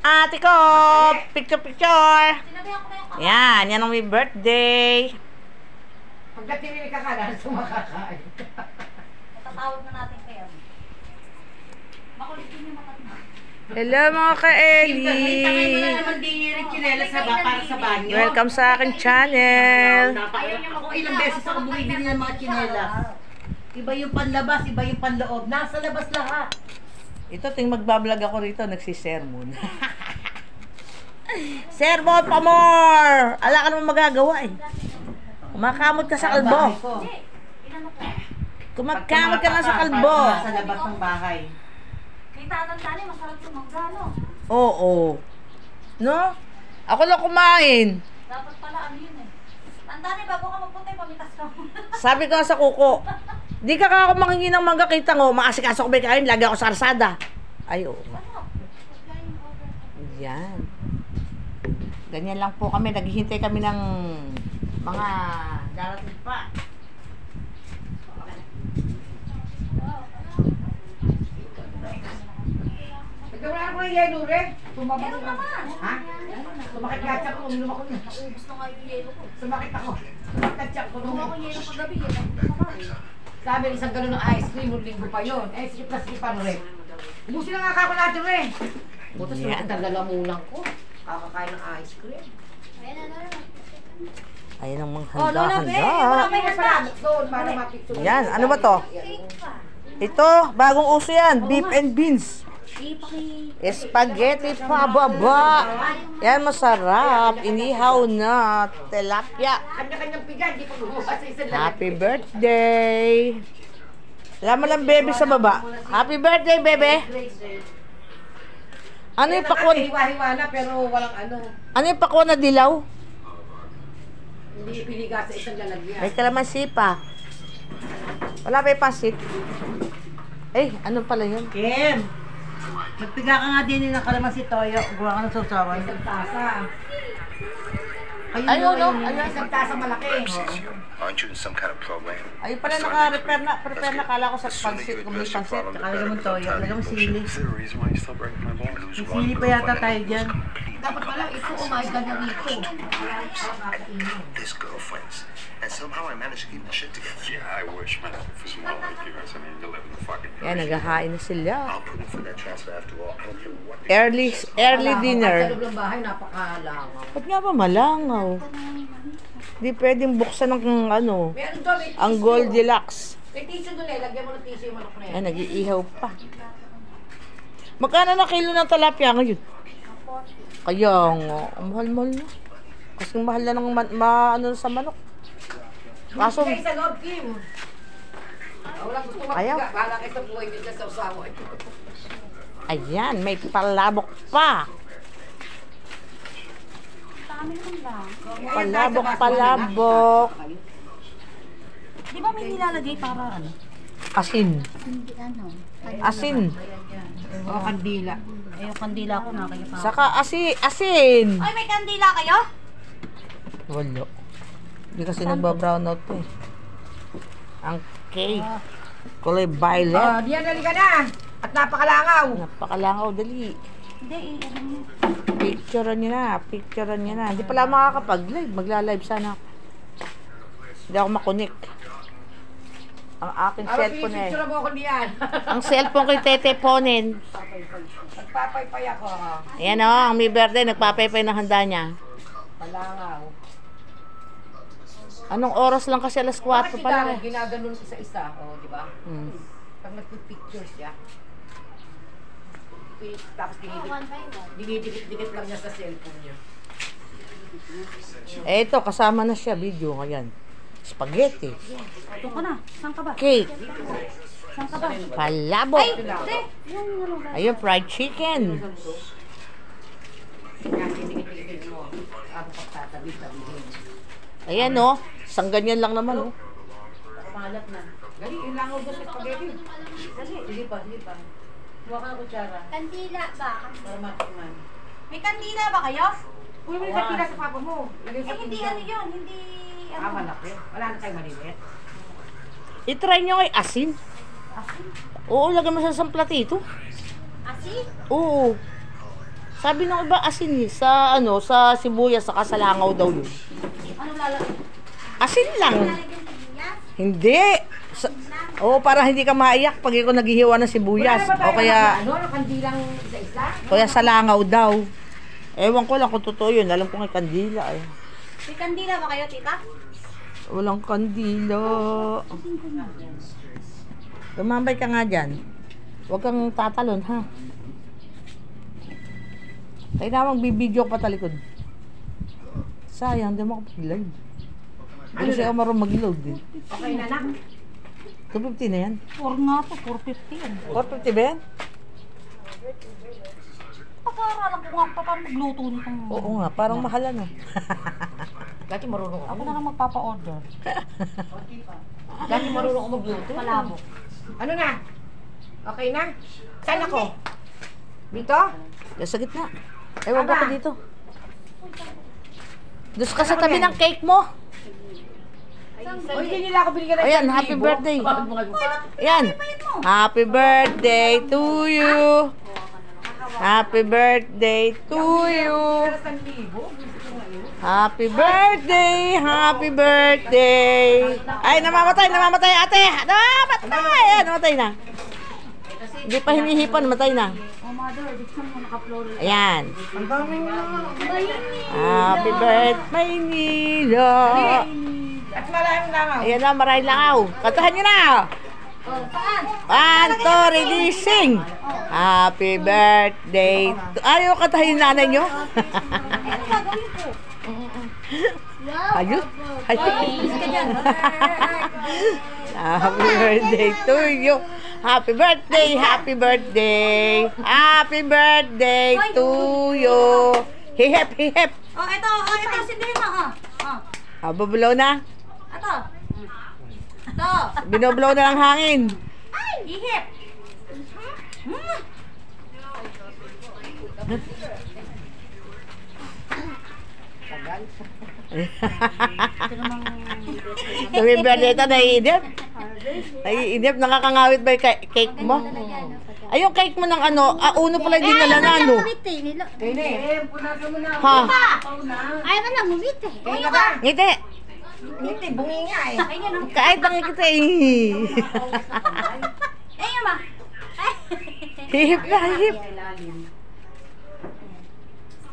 Ate ko! Picture! Yan, yan ang may birthday. Pagdating ni kakala, sumakakain. Tatawag na natin kayo. Makulit din yung mata. Hello mga ka-Eli! Welcome sa aking channel. Ilang beses ako bumibili ng mga tsinelas. Iba yung panlabas, iba yung panloob. Nasa labas lahat. Ito, ting magbablog ako rito, nagsisermon. Sermon pa more! Ala ka naman magagawa eh. Kumakamot ka sa kalbo. Kumakamot ka nga sa kalbo. Nasa labas ng bahay. Kaya tatandaan eh, masarap yung manggano. Oo. No? Ako lang kumain. Dapat pala ano yun eh. Tandaan eh, bago ka magpunta, pamitas ka mo. Sabi ko nga sa kuko, di ka ako manghingi ng mangga, kita mo, maasikaso ko ba kain, lagi ako sa arsada. Ay, oo. Yan. Ganyan lang po kami, naghihintay kami ng mga darating pa. Nagkawala ko yung yelo rin. Tumabak Meron naman. Ha? Sumakit gatsa ko, uminom ako niya. Gusto nga yung yelo ko. Sumakit ako. Sumakit gatsa ko. Gumawa ko yelo kagabi eh. Sabi isang galon ng ice cream, linggo pa yun. Eh, sikip na sikip pa rin. Ubusin na nga kako natin rin. Butas Yan. yung tagalamunan ko. Kakakain ng ice cream. Ayan na lang. Ayun ang mga Oh, Lola, handa-handa. Wala May salamat doon para mapicture. Yan, ano ba to? Cake pa. Ito, bagong uso yan, beef and beans. Ipaki. Spaghetti pababa. Yan, masarap. Inihaw na tilapia. Kanya-kanyang pigan, di pa gumawa sa isang lalaki. Happy birthday. Alam mo lang, baby sa baba. Happy birthday, bebe. Ano yung pakwan? Hiwa-hiwa na pero walang ano. Ano yung pakwan na dilaw? Hindi piliga sa isang lalagyan. May kalamansi pa. Wala pa yung pasit. Eh, ano pala yun? Kim! Magpiga ka nga din ng kalamansi toyo. Gawa ka ng sausawan. Isang tasa. Ayun, no? Ayun. Isang tasa malaki. Aren't you in some kind of program? Ayun pala, naka-prepare na. Kala ko sa pansit. Kung may pansit. Nakalagay mo toyo. Nakalagay mo sili. Is there a reason why you still breaking my balls? May sili pa yata tayo dyan. Dapat pala ito, oh my God, na rito. This girlfriends. And somehow I managed to keep my shit together. Yeah, I wish, man. If it's more like you guys, I mean, you live in the fucking... Yan, naghahain na sila. I'll put in for that transfer after all. I don't care what they Early Sa dinner. loob ng bahay, napakalangaw. Ba't nga ba malangaw? Di pwedeng buksan ng ano, Meron doon, may ang tissue. Goldilocks. May tissue doon eh. Lagyan mo ng tissue yung manok na yan. Yan, nag-iihaw pa. Magkano na kilo ng talapia ngayon? Kaya nga, ang mahal-mahal na. Kasi mahal na ng ano sa manok. Kaso, Hindi kayo sa loob, Kim. Walang gusto Ayaw. magpiga. Bahala kayo sa buhay nila sa usawa. ayan, may palabok pa. Dami naman lang. Palabok. Di ba may nilalagay para ano? Asin. Hindi ano. Asin. O, kandila. Eh, yung kandila ko na kayo pa. Saka asin. Ay, may kandila kayo? Wala. Hindi kasi nagbabrown out to eh. Ang cake. Kulay violet. Diyan, dali ka na. At napakalangaw. Napakalangaw, dali. Hindi, ano yun. Picturean niyo na. Hindi pala makakapag-live. Magla-live sana ako. Hindi ako makunik. Ang aking cellphone eh. Picture mo ako niyan. Ang cellphone ko yung teteponin. Nagpapaypay ako. Ayan o, ang may birthday. Nagpapaypay na handa niya. Palangaw. Anong oras lang kasi alas 4 Bakit pa lang si eh. ginaganon isa-isa? O, di ba? Hmm. Pag nagpipicture siya. Tapos dinidikit-dikit lang niya sa cellphone niya. Eh ito, kasama na siya. Video ngayon. Spaghetti. Ito ka na. Saan ka ba? Cake. Saan ka ba? Palabok. Ay, hindi. Yung ano ba? Ayun, fried chicken. Kaya dinidikit-dikit mo. Ako pagtatabi-tabihin. Ayan o. Isang ganyan lang naman o. Malat na. Gali, ilangaw doon sa spaghetti. Gali, hindi pa. Huwag ka ng kutsara. Kandila ba? Para matikman. May kandila ba kayo? Uy, may katila sa papa mo. Lagay sa Eh, hindi pinggan. ano yun. Hindi ano. Malaki. Wala na tayong maliit. I-try nyo kay asin. Asin? Oo, lagyan mo sa isang platito. Asin? Oo. Sabi ng iba asin eh. Sa ano, sa sibuyas, saka sa langaw daw yun. Ano lalagay? Asin lang. Lalagyan ng sibuyas? Hindi. Para hindi ka maiyak pag ikaw naghihiwa ng sibuyas. Wala na ba O tayo kaya, ano, kandilang isa-isa? kaya sa langaw daw. Ewan ko lang kung totoo yun. Alam ko may kandila eh. May kandila ba kayo, tita? Walang kandila. Tumambay ka nga dyan. Huwag kang tatalon, ha? Tayo namang bibidyo pa talikod. Sayang, di mo kapag-live. Ano siya marunong mag-load din. Okay na lang. 250 na yan. 4 nga to, 450 yan. 450 ba yan? Pag-aaralan ko nga pa paano magluto nitong... Oo nga, parang mahal ano. Dati marunong Ako ako. na lang magpapa-order. Dati marunong ako magluto. Malabo. Ano na? Okay na? Saan ako? Dito? Yung sa gitna. Ewan ko dito. Doon ka sa tabi ng cake mo. O, hindi nila ako binigyan ng Ayan, 1,000. happy birthday. Bakit Ayan. Happy birthday to you. Happy birthday to you. Happy birthday, happy birthday. Ay, namamatay ate. Namatay na. Hindi pa hinihipan, matay na. Oh, mother, buksan mo naka-floor. Ayan. Ang dami na. Happy birthday, Maynila. At maraming langaw. Ayan na, maraming langaw. Kantahan nyo na. Oh, saan? Anto, releasing. Happy birthday. Ayaw kantahin yung nanay nyo? Ano gagawin ko? Ayun. Happy birthday to you. Happy birthday, happy birthday. Happy birthday to you. Hihep, hihep. Oh, ito, sindihin mo, oh. Babulaw na. Ito. Ito. Binoblow na ng hangin. Ay, ihip. Happy birthday ito, naiinip. Naiinip, nakakangawit ba yung cake mo? Ay, yung cake mo ng ano, uno pala yung dinala na, ano? Punasan mo na. Ha? Ayaw ka lang, ngumiti. Kaya ka ba? Ngiti. Ngiti, bungi nga eh. Ayun, oh. Kahit ang kita eh. Ayun, ma. Ay. Hihip na, hihip.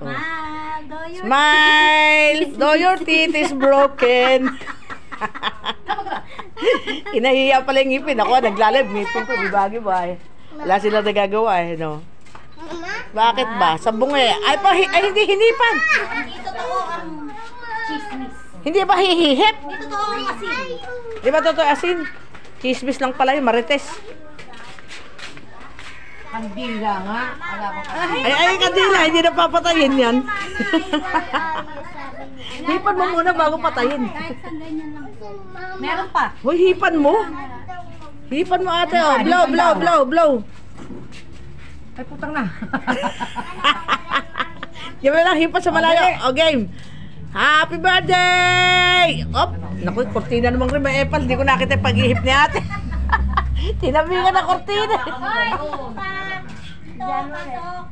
Smile, do your... Smile, though your teeth is broken. Inahiya pala yung ngipin. Ako, naglalab, ngipin ko, bibagi ba eh. Wala sila nagagawa eh, no? Bakit ba? Sabong eh. Ay, hindi hinipan. Hindi totoo ang chismis. Hindi ba hihihip? Hindi totoo ang asin. Di ba totoo asin? Chismis lang pala yung marites. Kandila nga. Wala ko ka. Ay, kadila, hindi na papatayin yan. Hipan mo muna bago patayin. Kahit sa ganyan lang. Meron pa. Hoy, hipan mo. Hipan mo ate, oh. Blow, blow, blow, blow. Ay, putang na. Yung lang, hipan sa malayo. O, game. Happy birthday! Op, naku, kortina namang rin, may epal. Hindi ko nakita yung pag-ihip ni ate. Tinabi ka na kortina. Hoy, diyan pasok.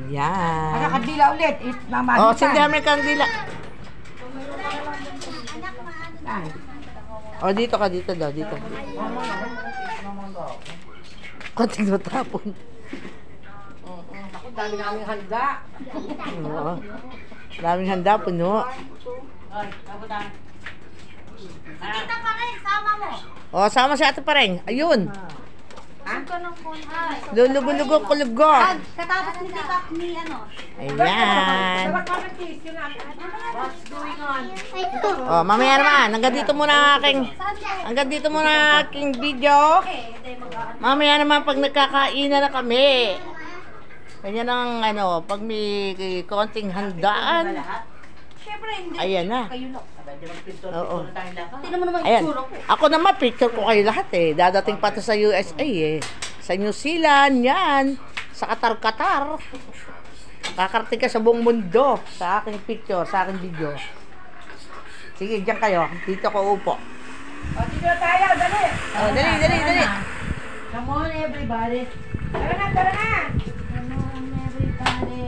Yan. Kandila ulit. Mamahitan. Oh, sindihan mo yung kandila. Ay. Oh, dito ka, dito daw, dito. Konting matapon. Ako, dami naming handa. Oo. Daming handa, puno. Tita pa rin, sama mo. Oh, sama si ate pa rin. Ayun. Ang ka ng phone. Ay. Lulugo-lugo, kulugo. Katapos ni Tita ni ano. Ayan. Sarap ka ng cheese. Yun ang... What's going on? Oh, mamaya naman. Hanggang dito muna aking video. Mamaya naman pag nagkakainan na kami. Ganyan ang ano, pag may konting handaan. Siyempre, hindi. Ayan na. Kayo no. Oo. Tingnan mo naman Ayan. yung tsura ko. Ako naman, picture ko kayo lahat eh. Dadating pa to sa USA eh. Sa New Zealand, yan. Sa Qatar. Kakarating ka sa buong mundo. Sa aking picture, sa aking video. Sige, dyan kayo. Dito ko upo. O, dito na tayo. Dali. Oh, dali. Come on, everybody. Tara na, tara na. Come on, everybody.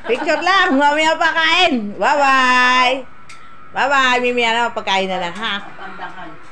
Picture lang. Mamaya pa kain. Bye-bye. Bye-bye. Mimaya na pagkain na lang, ha? Pandangan.